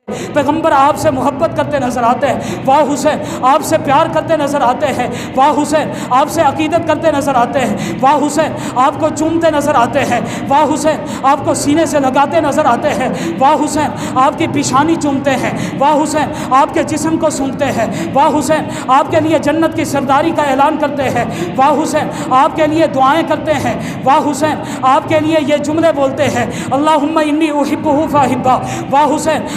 پیغمبر آپ سے محبت کرتے نظر آتے ہیں، واہ حسین آپ سے پیار کرتے نظر آتے ہیں، واہ حسین آپ سے عقیدت کرتے نظر آتے ہیں، واہ حسین آپ کو چومتے نظر آتے ہیں، واہ حسین آپ کو سینے سے لگاتے نظر آتے ہیں، واہ حسین آپ کی پیشانی چومتے ہیں، واہ حسین آپ کے جسم کو سونگتے ہیں، واہ حسین آپ کے لیے جنت کی سرداری کا اعلان کرتے ہیں، واہ حسین آپ کے لیے دعائیں کرتے ہیں، واہ حسین آپ کے لیے یہ جملے بولتے ہیں، اللہم انی احبہ فاحبہ، واہ حسین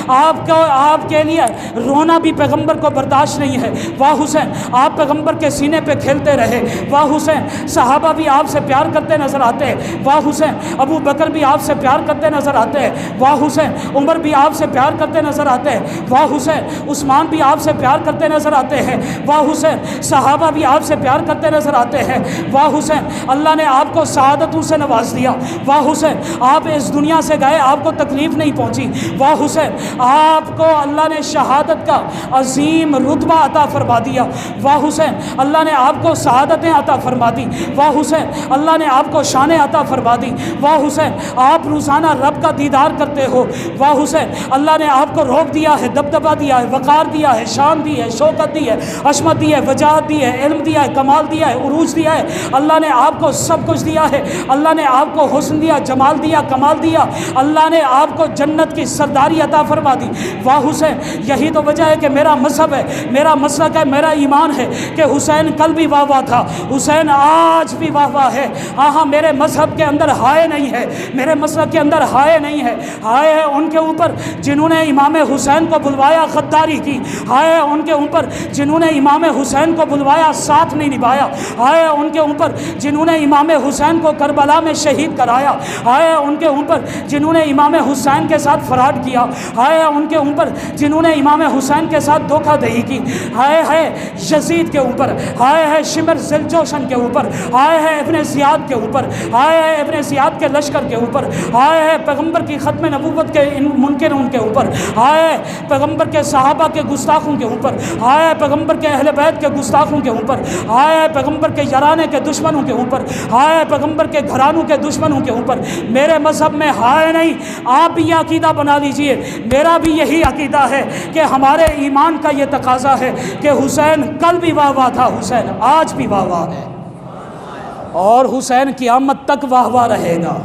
آپ کے لیے رونا بھی پیغمبر کو برداشت نہیں ہے، واہ حسین آپ پیغمبر کے سینے پہ کھیلتے رہے، واہ حسین صحابہ بھی آپ سے پیار کرتے نظر آتے ہیں، واہ حسین ابو بکر بھی آپ سے پیار کرتے نظر آتے ہیں، واہ حسین عمر بھی آپ سے پیار کرتے نظر آتے ہیں، واہ حسین عثمان بھی آپ سے پیار کرتے نظر آتے ہیں، واہ حسین صحابہ بھی آپ سے پیار کرتے نظر آتے ہیں، واہ حسین اللہ نے آپ کو سعادتوں سے نواز دیا، واہ حسین آپ اس دنیا سے گئے آپ کو تکلیف نہیں پہنچی، واہ حسین آپ کو اللہ نے شہادت کا عظیم رتبہ عطا فرما دیا، واہ حسین اللہ نے آپ کو سعادتیں عطا فرما دی، واہ حسین اللہ نے آپ کو شانیں عطا فرما دی، واہ حسین آپ روزانہ رب کا دیدار کرتے ہو، واہ حسین اللہ نے آپ کو روب دیا ہے، دبدبہ دیا ہے، وقار دیا ہے، شان دی ہے، شوکت دی ہے، عظمت دی ہے، وجاہت دی ہے، علم دیا ہے، کمال دیا ہے، عروج دیا ہے، اللہ نے آپ کو سب کچھ دیا ہے، اللہ نے آپ کو حسن دیا، جمال دیا، کمال دیا، اللہ نے آپ کو جنت کی سرداری عطا فرما دی، واہ حسین یہی تو وجہ ہے کہ میرا مذہب ہے، میرا مسلک ہے، میرا ایمان ہے کہ حسین کل بھی واہ واہ تھا، حسین آج بھی واہ واہ ہے، ہاں میرے مذہب کے اندر ہائے نہیں ہے، میرے مسلک کے اندر ہائے نہیں ہے، ہائے ہے ان کے اوپر جنہوں نے امام حسین کو بلوایا غداری کی، ہائے ہے ان کے اوپر جنہوں نے امام حسین کو بلوایا ساتھ نہیں نبھایا، ہائے ہے ان کے اوپر جنہوں نے امام حسین کو کربلا میں شہید کرایا، ہائے ہے ان کے اوپر جنہوں نے امام حسین کے ساتھ فراڈ کیا، ہائے ان کے اوپر جنہوں نے امام حسین کے ساتھ دھوکہ دہی کی، ہائے ہے یزید کے اوپر، ہائے ہے شمر ذوالجوشن کے اوپر، ہائے ہے ابن زیاد کے اوپر، ہائے ہے ابن زیاد کے لشکر کے اوپر، ہائے ہے پیغمبر کی ختم نبوت کے منکروں کے اوپر، ہائے پیغمبر کے صحابہ کے گستاخوں کے اوپر، ہائے پیغمبر کے اہل بیت کے گستاخوں کے اوپر، ہائے پیغمبر کے یارانے کے دشمنوں کے اوپر، ہائے پیغمبر کے گھرانوں کے دشمنوں کے اوپر، میرے مذہب میں ہائے نہیں، آپ بھی یہ عقیدہ بنا لیجئے، میرا بھی یہی عقیدہ ہے کہ ہمارے ایمان کا یہ تقاضا ہے کہ حسین کل بھی واہ واہ تھا، حسین آج بھی واہ واہ ہے، اور حسین قیامت تک واہ واہ رہے گا۔